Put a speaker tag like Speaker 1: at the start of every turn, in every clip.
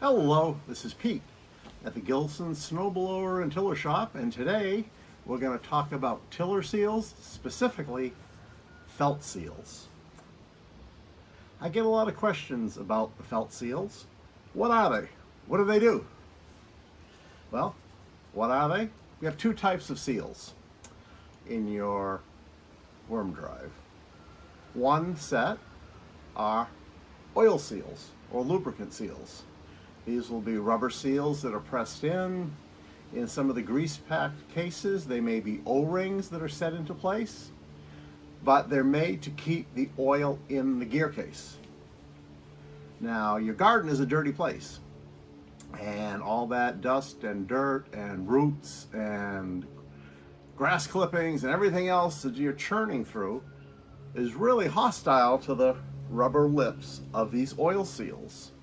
Speaker 1: Hello, this is Pete at the Gilson Snowblower and Tiller Shop, and today we're going to talk about tiller seals, specifically felt seals. I get a lot of questions about the felt seals. What are they? What do they do? Well, what are they? We have two types of seals in your worm drive. One set are oil seals or lubricant seals. These will be rubber seals that are pressed in. In some of the grease packed cases, they may be O-rings that are set into place, but they're made to keep the oil in the gear case. Now, your garden is a dirty place, and all that dust and dirt and roots and grass clippings and everything else that you're churning through is really hostile to the rubber lips of these oil seals.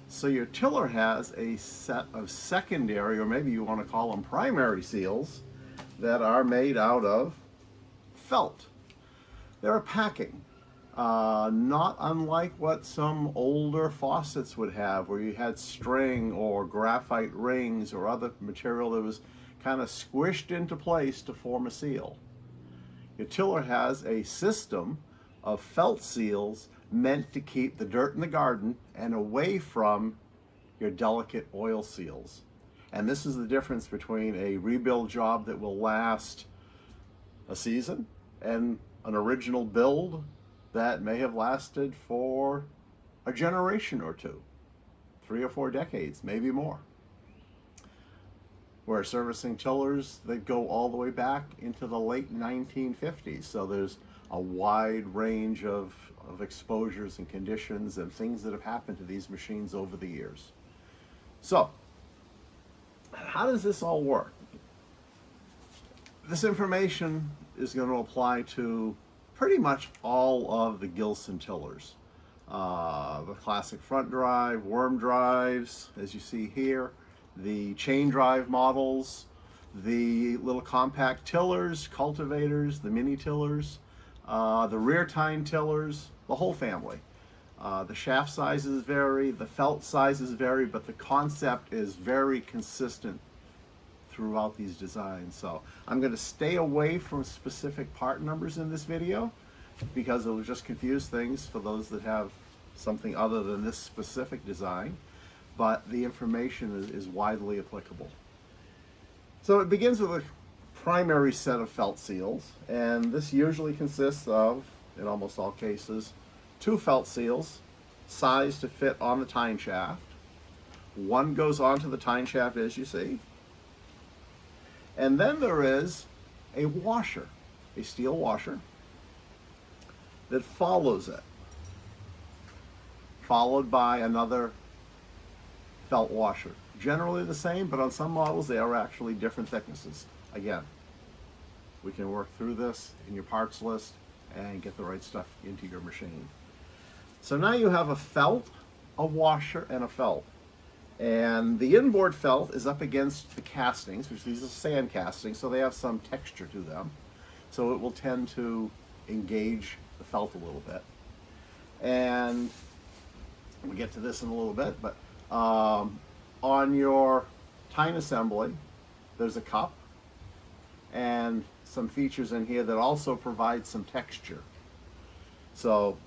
Speaker 1: So your tiller has a set of secondary, or maybe you want to call them primary seals, that are made out of felt. They're a packing, not unlike what some older faucets would have, where you had string or graphite rings or other material that was kind of squished into place to form a seal. Your tiller has a system of felt seals meant to keep the dirt in the garden and away from your delicate oil seals. And this is the difference between a rebuild job that will last a season and an original build that may have lasted for a generation or two, 3 or 4 decades, maybe more. We're servicing tillers that go all the way back into the late 1950s. So there's a wide range of exposures and conditions and things that have happened to these machines over the years. So, how does this all work? This information is going to apply to pretty much all of the Gilson tillers. The classic front drive, worm drives, as you see here, the chain drive models, the little compact tillers, cultivators, the mini tillers, the rear tine tillers, the whole family. The shaft sizes vary, the felt sizes vary, but the concept is very consistent throughout these designs. So I'm going to stay away from specific part numbers in this video because it will just confuse things for those that have something other than this specific design, but the information is widely applicable. So it begins with a primary set of felt seals, and this usually consists of, in almost all cases, 2 felt seals sized to fit on the tine shaft. One goes onto the tine shaft, as you see, and then there is a washer, a steel washer that follows it, followed by another felt washer. Generally the same, but on some models they are actually different thicknesses. Again, we can work through this in your parts list and get the right stuff into your machine. So now you have a felt, a washer, and a felt. And the inboard felt is up against the castings, which these are sand castings, so they have some texture to them. So it will tend to engage the felt a little bit. And we'll get to this in a little bit, but on your tine assembly, there's a cup and some features in here that also provide some texture. So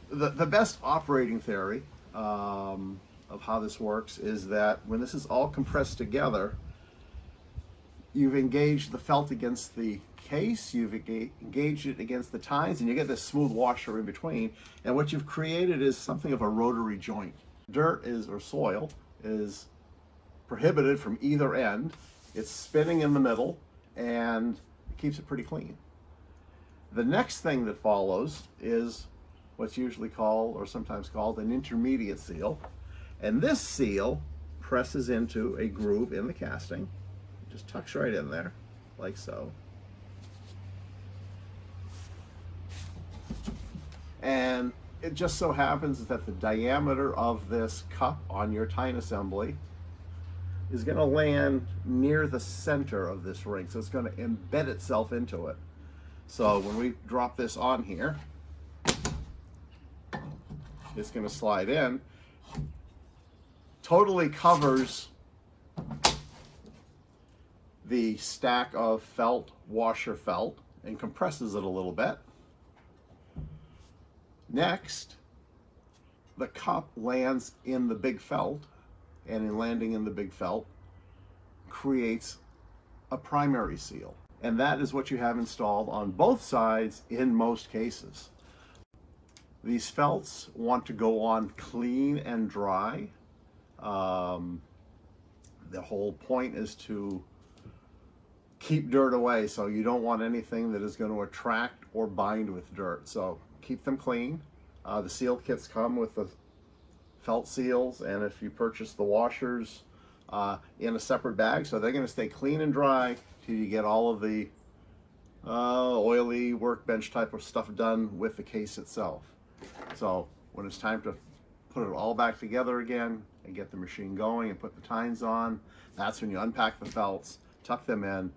Speaker 1: the best operating theory of how this works is that when this is all compressed together, you've engaged the felt against the case, you've engaged it against the tines, and you get this smooth washer in between, and what you've created is something of a rotary joint. Dirt or soil is prohibited from either end. It's spinning in the middle and it keeps it pretty clean. The next thing that follows is what's usually called, or sometimes called, an intermediate seal. And this seal presses into a groove in the casting. It just tucks right in there, like so. And it just so happens that the diameter of this cup on your tine assembly is going to land near the center of this ring. So it's going to embed itself into it. So when we drop this on here, it's going to slide in. totally covers the stack of felt, washer felt, and compresses it a little bit. Next, the cup lands in the big felt, and in landing in the big felt creates a primary seal. And that is what you have installed on both sides in most cases. These felts want to go on clean and dry. The whole point is to keep dirt away, so you don't want anything that is going to attract or bind with dirt. So keep them clean. The seal kits come with the felt seals, and if you purchase the washers in a separate bag, so they're going to stay clean and dry till you get all of the oily workbench type of stuff done with the case itself. So when it's time to put it all back together again and get the machine going and put the tines on, that's when you unpack the felts, tuck them in,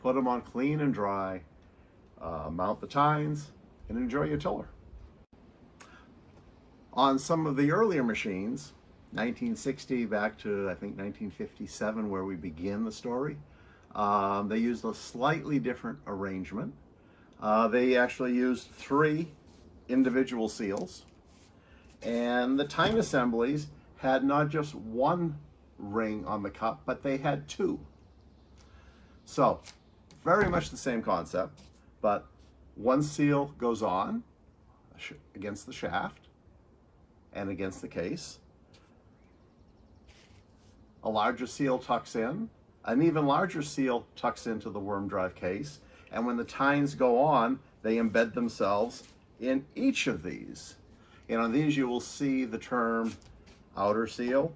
Speaker 1: put them on clean and dry, mount the tines, and enjoy your tiller. On some of the earlier machines, 1960 back to I think 1957, where we begin the story, they used a slightly different arrangement. They actually used 3 individual seals, and the tine assemblies had not just one ring on the cup, but they had 2. So very much the same concept, but one seal goes on against the shaft and against the case. A larger seal tucks in, an even larger seal tucks into the worm drive case, and when the tines go on, they embed themselves in each of these. And on these you will see the term outer seal,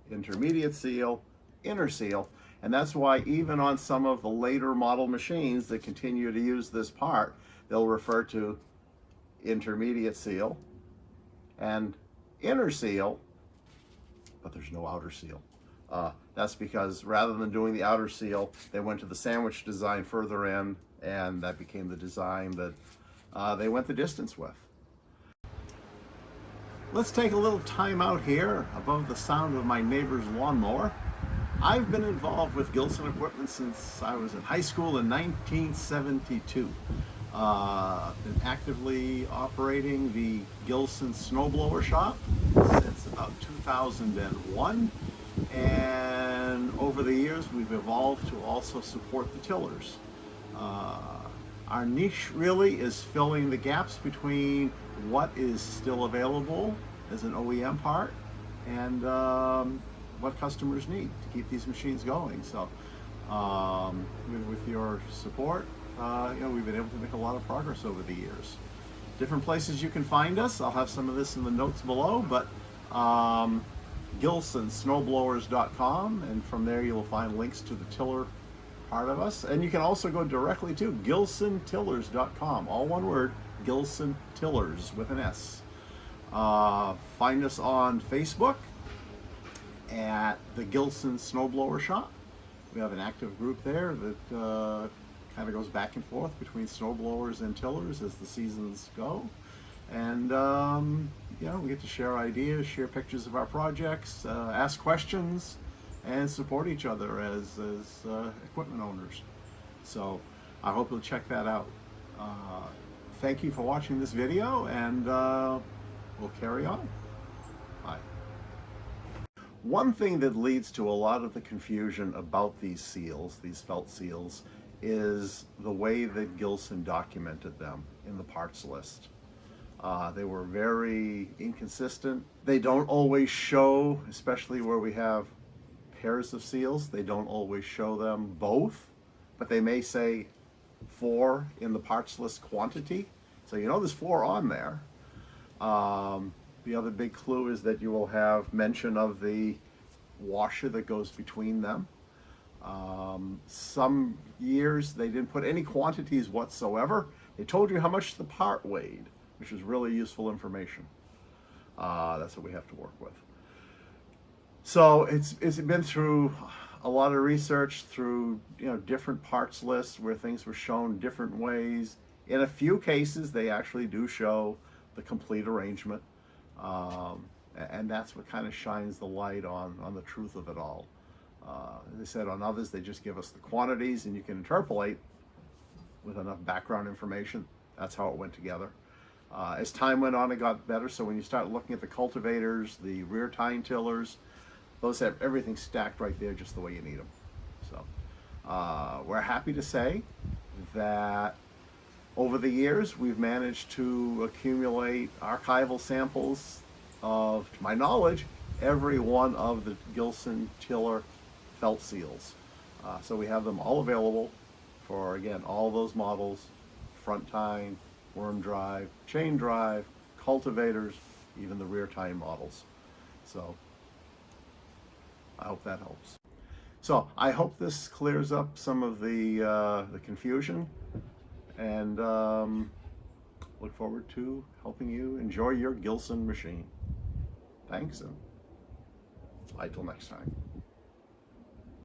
Speaker 1: intermediate seal, inner seal, and that's why even on some of the later model machines that continue to use this part, they'll refer to intermediate seal and inner seal, but there's no outer seal. That's because rather than doing the outer seal, they went to the sandwich design further in, and that became the design that they went the distance with. Let's take a little time out here above the sound of my neighbor's lawnmower. I've been involved with Gilson equipment since I was in high school in 1972. Been actively operating the Gilson snowblower shop since about 2001, and over the years we've evolved to also support the tillers. Our niche really is filling the gaps between what is still available as an OEM part and what customers need to keep these machines going. So with your support, we've been able to make a lot of progress over the years. Different places you can find us. I'll have some of this in the notes below, but GilsonSnowblowers.com, and from there you will find links to the tiller part of us. And you can also go directly to GilsonTillers.com, all one word, Gilson Tillers with an S. Find us on Facebook at the Gilson Snowblower Shop. We have an active group there that kind of goes back and forth between snowblowers and tillers as the seasons go. And we get to share ideas, share pictures of our projects, ask questions, and support each other as equipment owners. So I hope you'll check that out. Thank you for watching this video, and we'll carry on. Bye. One thing that leads to a lot of the confusion about these seals, these felt seals, is the way that Gilson documented them in the parts list. They were very inconsistent. They don't always show, especially where we have pairs of seals, they don't always show them both, but they may say 4 in the parts list quantity. So there's 4 on there. The other big clue is that you will have mention of the washer that goes between them. Some years they didn't put any quantities whatsoever. They told you how much the part weighed, which is really useful information. That's what we have to work with. So it's been through a lot of research, through different parts lists where things were shown different ways. In a few cases, they actually do show the complete arrangement. And that's what kind of shines the light on the truth of it all. As I said, on others, they just give us the quantities, and you can interpolate with enough background information. That's how it went together. As time went on, it got better. So when you start looking at the cultivators, the rear tine tillers, those have everything stacked right there just the way you need them. So we're happy to say that over the years, we've managed to accumulate archival samples of, to my knowledge, every one of the Gilson tiller felt seals. So we have them all available for, again, all those models: front tine, worm drive, chain drive, cultivators, even the rear tine models. So I hope that helps. So I hope this clears up some of the confusion, and look forward to helping you enjoy your Gilson machine. Thanks, and bye till next time.